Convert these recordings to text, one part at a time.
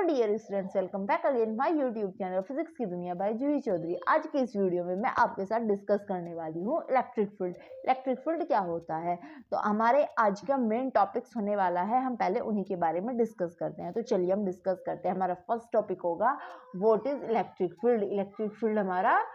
Dear students, welcome back again my YouTube channel physics की दुनिया bye जूही चौधरी। आज के इस वीडियो में मैं आपके साथ डिस्कस करने वाली हूँ इलेक्ट्रिक फील्ड। इलेक्ट्रिक फील्ड क्या होता है, तो हमारे आज का मेन टॉपिक्स होने वाला है। हम पहले उन्हीं के बारे में डिस्कस करते हैं। तो चलिए हम डिस्कस करते हैं। हमारा फर्स्ट टॉपिक होगा what is electric field. Electric field हमारा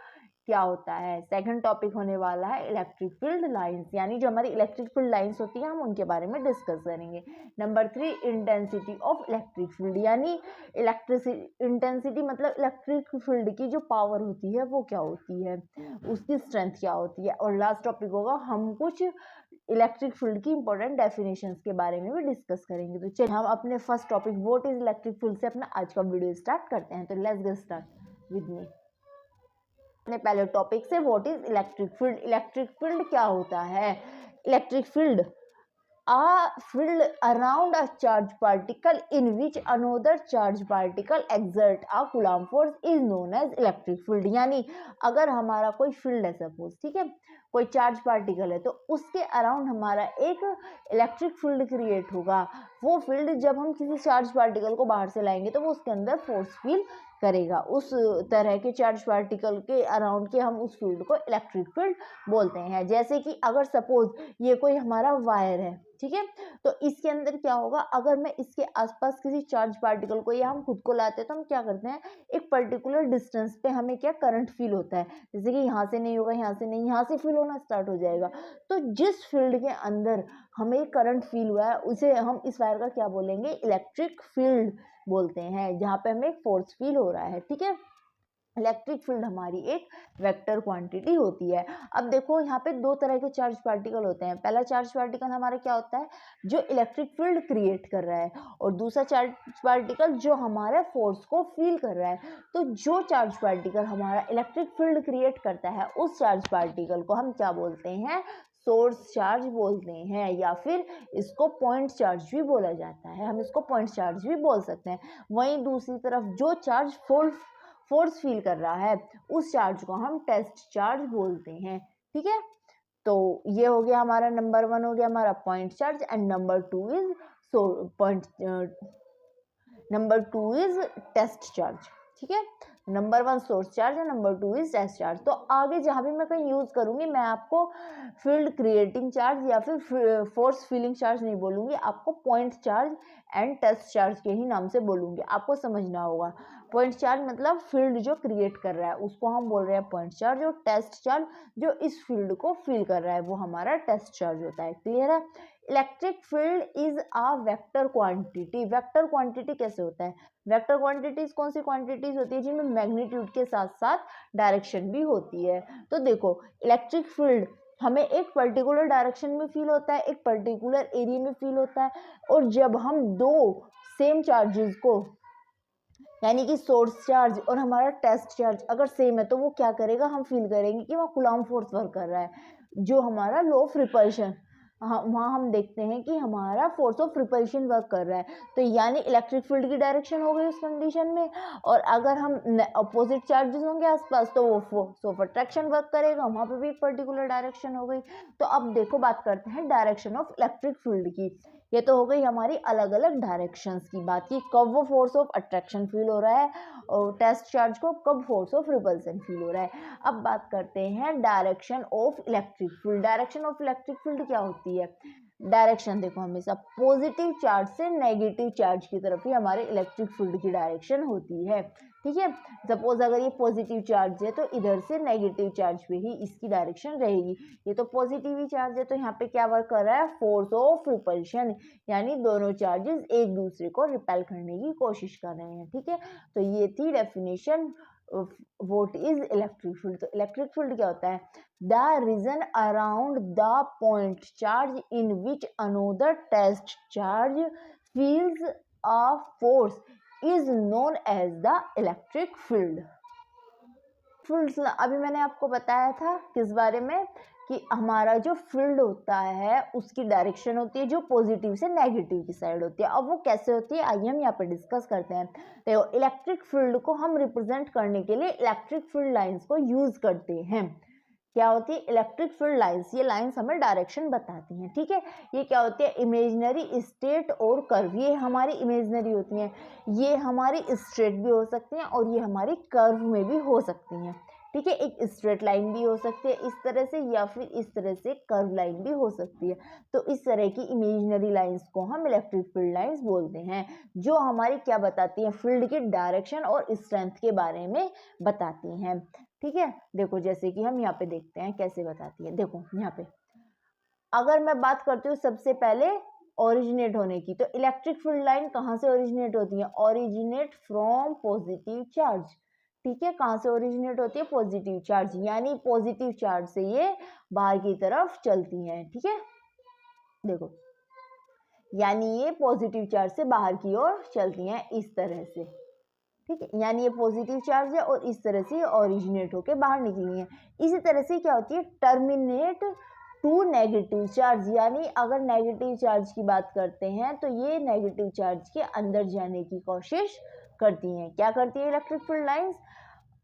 क्या होता है। सेकंड टॉपिक होने वाला है इलेक्ट्रिक फील्ड लाइंस, यानी जो हमारी इलेक्ट्रिक फील्ड लाइंस होती है हम उनके बारे में डिस्कस करेंगे। Number 3 intensity of electric field, यानी इलेक्ट्रिसिटी इंटेंसिटी मतलब इलेक्ट्रिक फील्ड की जो पावर होती है वो क्या होती है, उसकी स्ट्रेंथ क्या होती है। और लास्ट टॉपिक होगा हम कुछ इलेक्ट्रिक फील्ड की इंपॉर्टेंट डेफिनेशंस के बारे में भी डिस्कस करेंगे। तो चलिए हम अपने first topic what is electric field से अपना आज का वीडियो स्टार्ट करते हैं। तो let's get start with me. अपने पहले टॉपिक से what is electric field. Electric field क्या होता है। Electric field a field around a charged particle in which another charged particle exert a coulomb force is known as electric field। यानी अगर हमारा कोई फील्ड है, सपोज, ठीक है, कोई चार्ज पार्टिकल है, तो उसके अराउंड हमारा एक इलेक्ट्रिक फील्ड क्रिएट होगा। वो फील्ड जब हम किसी चार्ज पार्टिकल को बाहर से लाएंगे तो वो उसके अंदर फोर्स फील करेगा। उस तरह के चार्ज पार्टिकल के अराउंड के हम उस फील्ड को इलेक्ट्रिक फील्ड बोलते हैं। जैसे कि अगर सपोज ये कोई हमारा वायर है, ठीक है, तो इसके अंदर क्या होगा, अगर मैं इसके आसपास किसी चार्ज पार्टिकल को या हम खुद को लाते हैं तो हम क्या करते हैं, एक पर्टिकुलर डिस्टेंस पे हमें क्या करंट फील होता है। जैसे कि यहाँ से नहीं होगा, यहाँ से नहीं, यहाँ से फील होना स्टार्ट हो जाएगा। तो जिस फील्ड के अंदर हमें करंट फील हुआ है उसे हम इस वायर का क्या बोलेंगे, इलेक्ट्रिक फील्ड बोलते हैं, जहाँ पे हमें एक फोर्स फील हो रहा है। ठीक है, इलेक्ट्रिक फील्ड हमारी एक वेक्टर क्वांटिटी होती है। अब देखो यहाँ पे दो तरह के चार्ज पार्टिकल होते हैं। पहला चार्ज पार्टिकल हमारा क्या होता है, जो इलेक्ट्रिक फील्ड क्रिएट कर रहा है, और दूसरा चार्ज पार्टिकल जो हमारे फोर्स को फील कर रहा है। तो जो चार्ज पार्टिकल हमारा इलेक्ट्रिक फील्ड क्रिएट करता है उस चार्ज पार्टिकल को हम क्या बोलते हैं, सोर्स चार्ज बोलते हैं, या फिर इसको पॉइंट चार्ज भी बोला जाता है। हम इसको पॉइंट चार्ज भी बोल सकते हैं। वहीं दूसरी तरफ जो चार्ज फोर्स फील कर रहा है उस चार्ज को हम टेस्ट चार्ज बोलते हैं। ठीक है, तो ये हो गया हमारा नंबर 1 हो गया हमारा point charge, and number 2 is test charge. ठीक है, नंबर 1 सोर्स चार्ज है, नंबर 2 इज टेस्ट चार्ज। तो आगे जहां भी मैं कहीं यूज करूंगी मैं आपको फील्ड क्रिएटिंग चार्ज या फिर फोर्स फीलिंग चार्ज नहीं बोलूंगी, आपको point charge and test charge के ही नाम से बोलूंगी। आपको समझना होगा, पॉइंट चार्ज मतलब फील्ड जो क्रिएट कर रहा है उसको हम बोल रहे हैं पॉइंट चार्ज, और टेस्ट चार्ज जो इस फील्ड को फील कर रहा है वो हमारा टेस्ट चार्ज होता है। क्लियर है। Electric field is a vector quantity. Vector quantity कैसे होता है, वेक्टर क्वांटिटीज कौन सी क्वांटिटीज होती है जिनमें मैग्नीट्यूड के साथ साथ डायरेक्शन भी होती है। तो देखो इलेक्ट्रिक फील्ड हमें एक पर्टिकुलर डायरेक्शन में फील होता है, एक पर्टिकुलर एरिया में फील होता है, और जब हम दो सेम चार्जेस को, यानी कि सोर्स चार्ज और हमारा टेस्ट चार्ज अगर सेम है तो वो क्या करेगा, हम फील करेंगे कि वहाँ कूलम्ब फोर्स वर्क कर रहा है, जो हमारा लॉ ऑफ रिपल्शन, वहाँ हम देखते हैं कि हमारा फोर्स ऑफ रिपल्शन वर्क कर रहा है। तो यानी इलेक्ट्रिक फील्ड की डायरेक्शन हो गई उस कंडीशन में, और अगर हम अपोजिट चार्जेस होंगे आसपास तो वो फोर्स ऑफ अट्रैक्शन वर्क करेगा, वहाँ पे भी एक पर्टिकुलर डायरेक्शन हो गई। तो अब देखो बात करते हैं डायरेक्शन ऑफ इलेक्ट्रिक फील्ड की। ये तो हो गई हमारी अलग अलग डायरेक्शंस की बात की, कब वो फोर्स ऑफ अट्रैक्शन फील हो रहा है और टेस्ट चार्ज को कब फोर्स ऑफ रिपल्सन फील हो रहा है। अब बात करते हैं direction of electric field. Direction of electric field क्या होती है, डायरेक्शन देखो हमेशा पॉजिटिव चार्ज से नेगेटिव चार्ज की तरफ ही हमारे इलेक्ट्रिक फील्ड की डायरेक्शन होती है। ठीक है, सपोज अगर ये पॉजिटिव चार्ज है तो इधर से नेगेटिव चार्ज पे ही इसकी डायरेक्शन रहेगी। ये तो पॉजिटिव ही चार्ज है तो यहाँ पे क्या वर्क कर रहा है, फोर्स ऑफ रिपल्शन, यानी दोनों चार्जेस एक दूसरे को रिपेल करने की कोशिश कर रहे हैं। ठीक है, तो ये थी definition what is electric field. तो इलेक्ट्रिक फील्ड क्या होता है, the region around the point charge in which another test charge feels a force is known as the electric field. Fields अभी मैंने आपको बताया था किस बारे में, कि हमारा जो फील्ड होता है उसकी डायरेक्शन होती है जो पॉजिटिव से नेगेटिव की साइड होती है। अब वो कैसे होती है आइए हम यहाँ पर डिस्कस करते हैं। देखो इलेक्ट्रिक फील्ड को हम रिप्रेजेंट करने के लिए इलेक्ट्रिक फील्ड लाइंस को यूज करते हैं। क्या होती है, इलेक्ट्रिक फील्ड लाइंस। ये लाइंस हमें डायरेक्शन बताती हैं, ठीक है। ये क्या होती है, इमेजिनरी स्ट्रेट और कर्व। ये हमारी इमेजिनरी होती हैं, ये हमारी स्ट्रेट भी हो सकती हैं और ये हमारी कर्व में भी हो सकती हैं, ठीक है। एक स्ट्रेट लाइन भी हो सकती है इस तरह से, या फिर इस तरह से कर्व लाइन भी हो सकती है। तो इस तरह की इमेजिनरी लाइंस को हम इलेक्ट्रिक फील्ड लाइंस बोलते हैं, जो हमारी क्या बताती हैं, फील्ड की डायरेक्शन और स्ट्रेंथ के बारे में बताती हैं, ठीक है। देखो जैसे कि हम यहाँ पे देखते हैं कैसे बताती है। देखो यहाँ पे अगर मैं बात करती हूँ सबसे पहले ओरिजिनेट होने की, तो इलेक्ट्रिक फील्ड लाइन कहाँ से ओरिजिनेट होती है, ओरिजिनेट फ्रॉम पॉजिटिव चार्ज, ठीक है। कहाँ से ओरिजिनेट होती है, पॉजिटिव चार्ज, यानी पॉजिटिव चार्ज से ये बाहर की तरफ चलती हैं, ठीक है। देखो यानी ये पॉजिटिव चार्ज से बाहर की ओर चलती हैं इस तरह से, ठीक है। यानी ये पॉजिटिव चार्ज है और इस तरह से ओरिजिनेट होके बाहर निकली है। इसी तरह से क्या होती है, टर्मिनेट टू नेगेटिव चार्ज, यानी अगर नेगेटिव चार्ज की बात करते हैं तो ये नेगेटिव चार्ज के अंदर जाने की कोशिश करती हैं। क्या करती है electric field lines,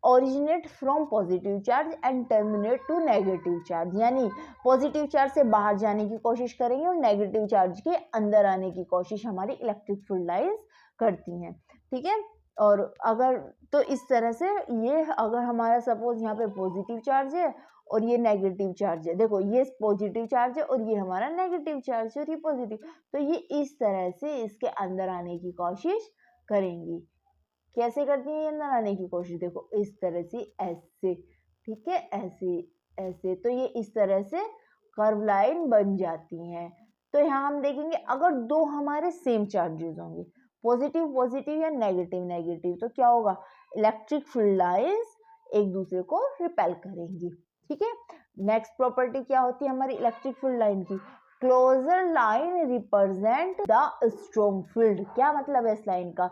originate from positive charge and terminate to negative charge, यानी पॉजिटिव चार्ज से बाहर जाने की कोशिश करेंगे और नेगेटिव चार्ज के अंदर आने की कोशिश हमारी इलेक्ट्रिक फील्ड लाइंस करती हैं, ठीक है। और अगर तो इस तरह से ये अगर हमारा सपोज यहाँ पे पॉजिटिव चार्ज है और ये नेगेटिव चार्ज है, देखो ये पॉजिटिव चार्ज है और ये हमारा नेगेटिव चार्ज है और ये पॉजिटिव, तो ये इस तरह से इसके अंदर आने की कोशिश करेंगी। कैसे करती है ये अंदर आने की कोशिश, देखो इस तरह से, ऐसे, ठीक है, ऐसे ऐसे, तो ये इस तरह से कर्व लाइन बन जाती हैं। तो यहाँ हम देखेंगे अगर दो हमारे सेम चार्जेस होंगे, पॉजिटिव पॉजिटिव या नेगेटिव नेगेटिव, तो क्या होगा, इलेक्ट्रिक फील्ड लाइंस एक दूसरे को रिपेल करेंगी, ठीक है। नेक्स्ट प्रॉपर्टी क्या होती है हमारी इलेक्ट्रिक फील्ड लाइन की, closer line represent the strong field. क्या मतलब है इस लाइन का,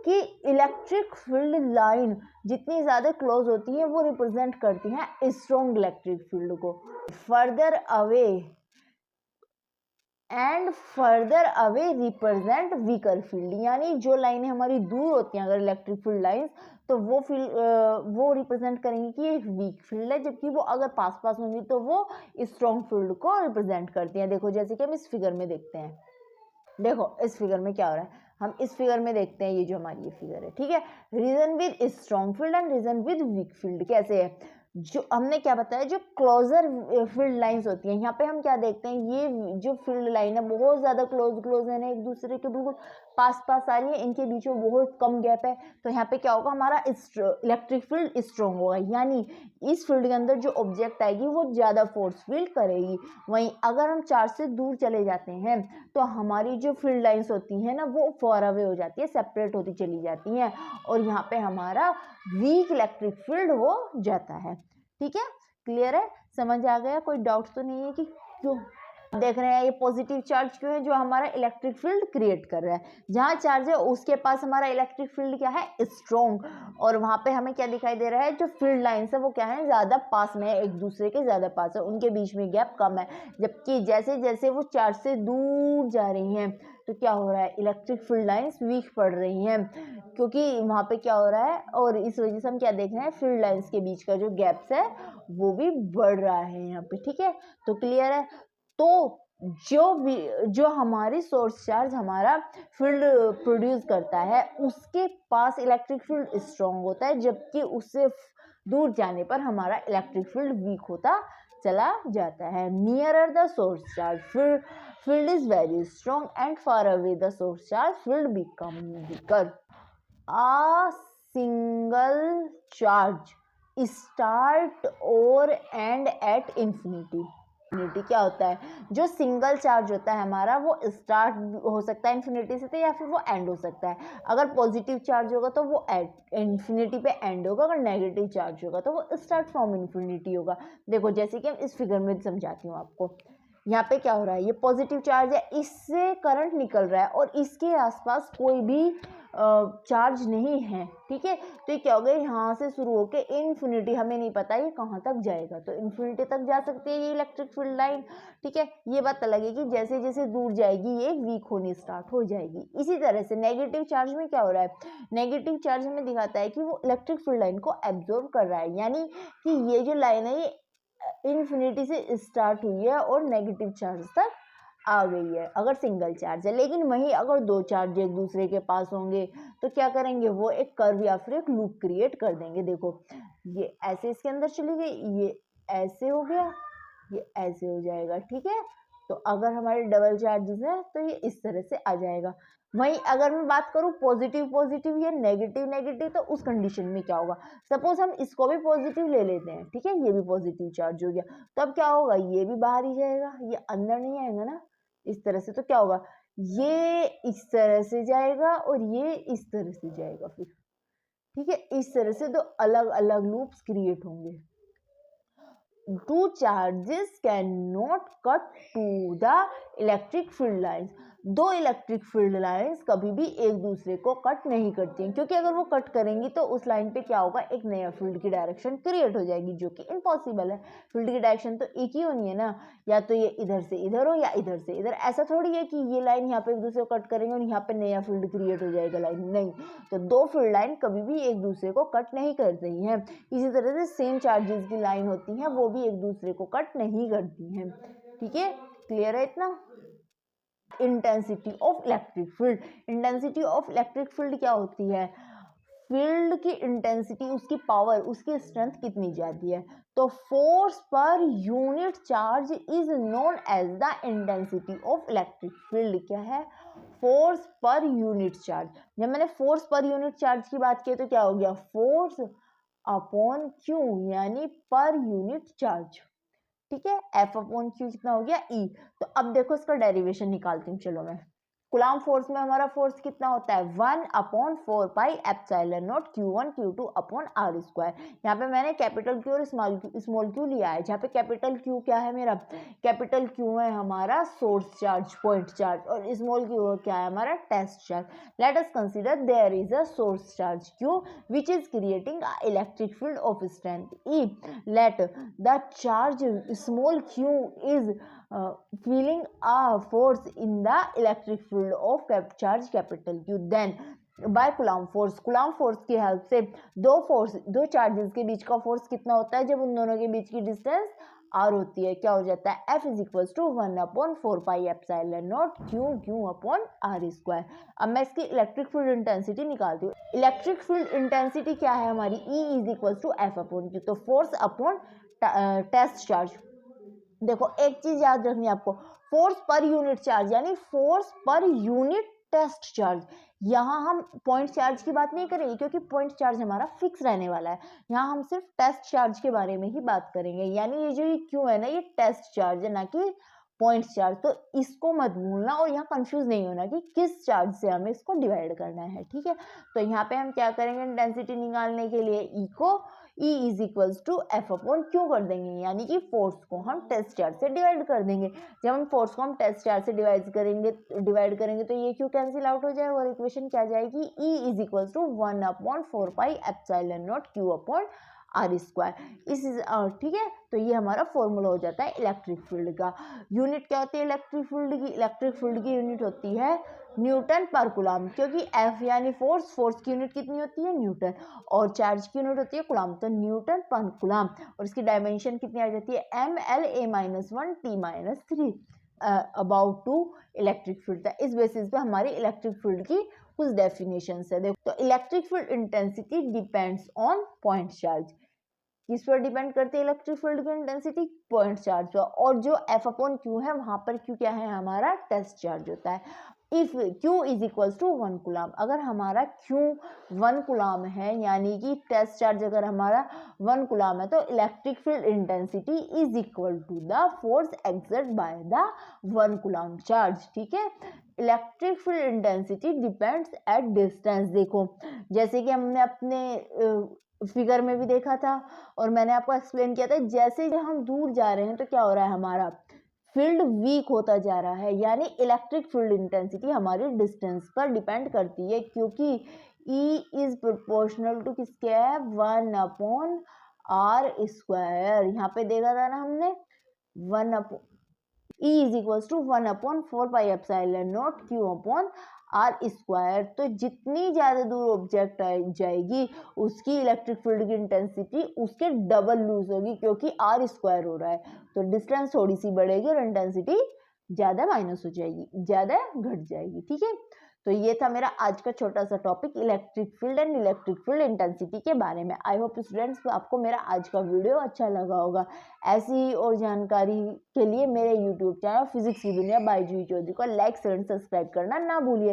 कि इलेक्ट्रिक फील्ड लाइन जितनी ज्यादा क्लोज होती है वो रिप्रेजेंट करती हैं स्ट्रॉन्ग इलेक्ट्रिक फील्ड को। Further away and further away represent weaker field, यानी जो लाइनें हमारी दूर होती हैं अगर इलेक्ट्रिक फील्ड लाइंस, तो वो रिप्रेजेंट करेंगे कि एक वीक फील्ड है, जबकि वो अगर पास पास होंगी तो वो स्ट्रॉन्ग फील्ड को रिप्रेजेंट करती हैं। देखो जैसे कि हम इस फिगर में देखते हैं, देखो इस फिगर में क्या हो रहा है, हम इस फिगर में देखते हैं, ये जो हमारी ये फिगर है, ठीक है। Region with strong field and region with weak field कैसे है, जो हमने क्या बताया, जो क्लोजर फील्ड लाइंस होती हैं, यहाँ पे हम क्या देखते हैं, ये जो फील्ड लाइन है बहुत ज्यादा क्लोज है ना, एक दूसरे के बिल्कुल पास पास आ रही है, इनके बीच में बहुत कम गैप है, तो यहाँ पे क्या होगा, हमारा इलेक्ट्रिक फील्ड स्ट्रॉन्ग होगा, यानी इस फील्ड के अंदर जो ऑब्जेक्ट आएगी वो ज्यादा फोर्स फील करेगी। वहीं अगर हम चार्ज से दूर चले जाते हैं तो हमारी जो फील्ड लाइंस होती है ना वो फार अवे हो जाती है, सेपरेट होती चली जाती हैं, और यहाँ पे हमारा वीक इलेक्ट्रिक फील्ड हो जाता है, ठीक है। क्लियर है, समझ आ गया, कोई डाउट तो नहीं है कि क्यों देख रहे हैं ये पॉजिटिव चार्ज क्यों है, जो हमारा इलेक्ट्रिक फील्ड क्रिएट कर रहा है। जहां चार्ज है उसके पास हमारा इलेक्ट्रिक फील्ड क्या है, स्ट्रॉन्ग, और वहां पे हमें क्या दिखाई दे रहा है, जो फील्ड लाइंस है वो क्या है, ज्यादा पास में है, एक दूसरे के ज्यादा पास है, उनके बीच में गैप कम है। जबकि जैसे जैसे वो चार्ज से दूर जा रही हैं तो क्या हो रहा है, इलेक्ट्रिक फील्ड लाइंस वीक पड़ रही हैं, क्योंकि वहां पे क्या हो रहा है, और इस वजह से हम क्या देख रहे हैं, फील्ड लाइंस के बीच का जो गैप्स है वो भी बढ़ रहा है यहाँ पे, ठीक है। तो क्लियर है, तो जो हमारी सोर्स चार्ज हमारा फील्ड प्रोड्यूस करता है उसके पास इलेक्ट्रिक फील्ड स्ट्रॉन्ग होता है, जबकि उससे दूर जाने पर हमारा इलेक्ट्रिक फील्ड वीक होता चला जाता है। Nearer the source charge field is very strong and far away the source charge field become weaker. A single charge start or end at infinity. Infinity क्या होता है, जो सिंगल चार्ज होता है हमारा वो स्टार्ट हो सकता है इन्फिनिटी से, या फिर वो एंड हो सकता है। अगर पॉजिटिव चार्ज होगा तो वो इन्फिनिटी पे एंड होगा, अगर नेगेटिव चार्ज होगा तो वो स्टार्ट फ्रॉम इन्फिनिटी होगा। देखो जैसे कि हम इस फिगर में समझाती हूँ आपको, यहाँ पे क्या हो रहा है, ये पॉजिटिव चार्ज है, इससे करंट निकल रहा है और इसके आसपास कोई भी चार्ज नहीं है, ठीक है। तो ये क्या हो गया, यहाँ से शुरू होके इन्फिनिटी, हमें नहीं पता ये कहाँ तक जाएगा, तो इन्फिनिटी तक जा सकती है ये इलेक्ट्रिक फील्ड लाइन, ठीक है। ये बात अलग है कि जैसे जैसे दूर जाएगी ये वीक होनी स्टार्ट हो जाएगी। इसी तरह से नेगेटिव चार्ज में क्या हो रहा है, नेगेटिव चार्ज हमें दिखाता है कि वो इलेक्ट्रिक फील्ड लाइन को एब्जॉर्ब कर रहा है, यानी कि ये जो लाइन है ये इन्फिनिटी से स्टार्ट हुई है और नेगेटिव चार्ज तक आ गई है अगर सिंगल चार्ज है। लेकिन वहीं अगर दो चार्ज एक दूसरे के पास होंगे तो क्या करेंगे, वो एक कर्व या फिर एक लूप क्रिएट कर देंगे। देखो ये ऐसे इसके अंदर चली गई, ये ऐसे हो गया, ये ऐसे हो जाएगा, ठीक है। तो अगर हमारे डबल चार्जेस है तो ये इस तरह से आ जाएगा। वहीं अगर मैं बात करूं पॉजिटिव पॉजिटिव या नेगेटिव नेगेटिव, तो उस कंडीशन में क्या होगा, सपोज हम इसको भी पॉजिटिव ले लेते हैं, ठीक है, ये भी पॉजिटिव चार्ज हो गया, तो अब क्या होगा, ये भी बाहर ही जाएगा, ये अंदर नहीं आएगा ना इस तरह से। तो क्या होगा, ये इस तरह से जाएगा और ये इस तरह से जाएगा फिर, ठीक है। इस तरह से दो अलग अलग लूप्स क्रिएट होंगे। Two charges cannot cut to the electric field lines. दो इलेक्ट्रिक फील्ड लाइंस कभी भी एक दूसरे को कट नहीं करती हैं, क्योंकि अगर वो कट करेंगी तो उस लाइन पे क्या होगा, एक नया फील्ड की डायरेक्शन क्रिएट हो जाएगी, जो कि इम्पॉसिबल है। फील्ड की डायरेक्शन तो एक ही होनी है ना, या तो ये इधर से इधर हो या इधर से इधर। ऐसा थोड़ी है कि ये लाइन यहाँ पे एक दूसरे को कट करेंगे और यहाँ पे नया फील्ड क्रिएट हो जाएगा लाइन, नहीं। तो दो फील्ड लाइन कभी भी एक दूसरे को कट नहीं कर रही हैं। इसी तरह से सेम चार्जेस की लाइन होती हैं, वो भी एक दूसरे को कट नहीं करती हैं, ठीक है। क्लियर है इतना। Intensity of electric field, intensity of electric field क्या होती है, फील्ड की इंटेंसिटी, उसकी पावर, उसकी स्ट्रेंथ कितनी जाती है। तो force per unit charge is known as the intensity of electric field. क्या है, फोर्स पर यूनिट चार्ज। जब मैंने फोर्स पर यूनिट चार्ज की बात की तो क्या हो गया, फोर्स अपॉन क्यू, यानी पर यूनिट चार्ज, ठीक है। एफ अपॉन क्यू कितना हो गया, ई। तो अब देखो इसका डेरिवेशन निकालती हूँ, चलो मैं। कूलम्ब फोर्स में हमारा फोर्स कितना होता है, 1/4πε0 Q1 Q2 upon R square. यहाँ पे मैंने कैपिटल क्यू और स्मॉल क्यू लिया है, जहाँ पे कैपिटल क्यू क्या है मेरा, कैपिटल क्यू है हमारा सोर्स चार्ज, पॉइंट चार्ज, और स्मॉल क्यू क्या है हमारा test charge. Let us consider there is a source charge Q which is creating a electric field of strength E. Let the charge small q is feeling a force in the electric field of charge capital Q. Then by coulomb force, coulomb force की help से दो charges के बीच का force कितना होता है, जब उन दोनों के बीच की डिस्टेंस r होती है, क्या हो जाता है, F is equal to 1/4πε0 Q upon R square. अब मैं इसकी इलेक्ट्रिक फील्ड इंटेंसिटी निकालती हूँ। इलेक्ट्रिक फील्ड इंटेंसिटी क्या है हमारी, E is equal to F upon Q। तो फोर्स अपॉन टेस्ट चार्ज। देखो एक चीज याद रखनी है आपको, फोर्स पर यूनिट चार्ज यानी force per unit test charge. यहाँ हम पॉइंट चार्ज की बात नहीं करेंगे, क्योंकि पॉइंट चार्ज हमारा फिक्स रहने वाला है। यहाँ हम सिर्फ टेस्ट चार्ज के बारे में ही बात करेंगे, यानी ये जो क्यू है ना, ये टेस्ट चार्ज है, ना कि पॉइंट चार्ज। तो इसको मत भूलना और यहाँ कंफ्यूज नहीं होना कि किस चार्ज से हमें इसको डिवाइड करना है, ठीक है। तो यहाँ पे हम क्या करेंगे, इंटेंसिटी निकालने के लिए ई को E is equals to F upon Q कर देंगे, यानी कि फोर्स को हम टेस्ट चार्ज से डिवाइड कर देंगे। जब हम फोर्स को हम टेस्ट चार्ज से डिवाइड करेंगे तो ये क्यू कैंसिल आउट हो जाएगा और इक्वेशन क्या जाएगी, E is equals to 1/4πε0 Q upon R square. ठीक है। तो ये हमारा फॉर्मूला हो जाता है इलेक्ट्रिक फील्ड का। यूनिट क्या होती है इलेक्ट्रिक फील्ड की यूनिट होती है न्यूटन पर कूलम्ब, क्योंकि F यानी फोर्स की यूनिट कितनी होती है, न्यूटन, और चार्ज की यूनिट होती है कूलम्ब, तो न्यूटन पर कूलम्ब। और इसकी डायमेंशन कितनी आ जाती है, mLa-1t-3 about to electric field. इस बेसिस पे हमारी इलेक्ट्रिक फील्ड की कुछ डेफिनेशंस है। देखो, तो electric field intensity depends on point charge. किस पर डिपेंड करती है इलेक्ट्रिक फील्ड की इंटेंसिटी, पॉइंट चार्ज पर। और जो F अपॉन क्यू है, वहां पर क्यू क्या है हमारा, टेस्ट चार्ज होता है। If Q is equals to 1 coulomb, अगर हमारा Q 1 कूलम्ब है, यानी कि टेस्ट चार्ज अगर हमारा 1 कूलम्ब है, तो electric field intensity is equal to the force exert by the 1 coulomb charge, ठीक है। Electric field intensity depends at distance. देखो, जैसे कि हमने अपने फिगर में भी देखा था और मैंने आपको एक्सप्लेन किया था, जैसे हम दूर जा रहे हैं तो क्या हो रहा है, हमारा फील्ड वीक होता जा रहा है, यानी इलेक्ट्रिक फील्ड इंटेंसिटी हमारी डिस्टेंस पर डिपेंड करती है, क्योंकि E इज प्रोपोर्शनल टू किसके है, 1/r स्क्वायर। यहाँ पे देखा था ना हमने, E is equal to 1/4πε0 Q upon R square, तो जितनी ज़्यादा दूर ऑब्जेक्ट जाएगी उसकी इलेक्ट्रिक फील्ड की इंटेंसिटी उसके डबल लूज होगी, क्योंकि आर स्क्वायर हो रहा है तो डिस्टेंस थोड़ी सी बढ़ेगी और इंटेंसिटी ज़्यादा माइनस हो जाएगी, ज़्यादा घट जाएगी। ठीक है, तो ये था मेरा आज का छोटा सा topic electric field and electric field intensity के बारे में। आई होप स्टूडेंट्स आपको मेरा आज का वीडियो अच्छा लगा होगा। ऐसी ही और जानकारी के लिए मेरे यूट्यूब चैनल फिजिक्स की दुनिया बाय जूही चौधरी को लाइक शेयर एंड सब्सक्राइब करना ना भूलिए।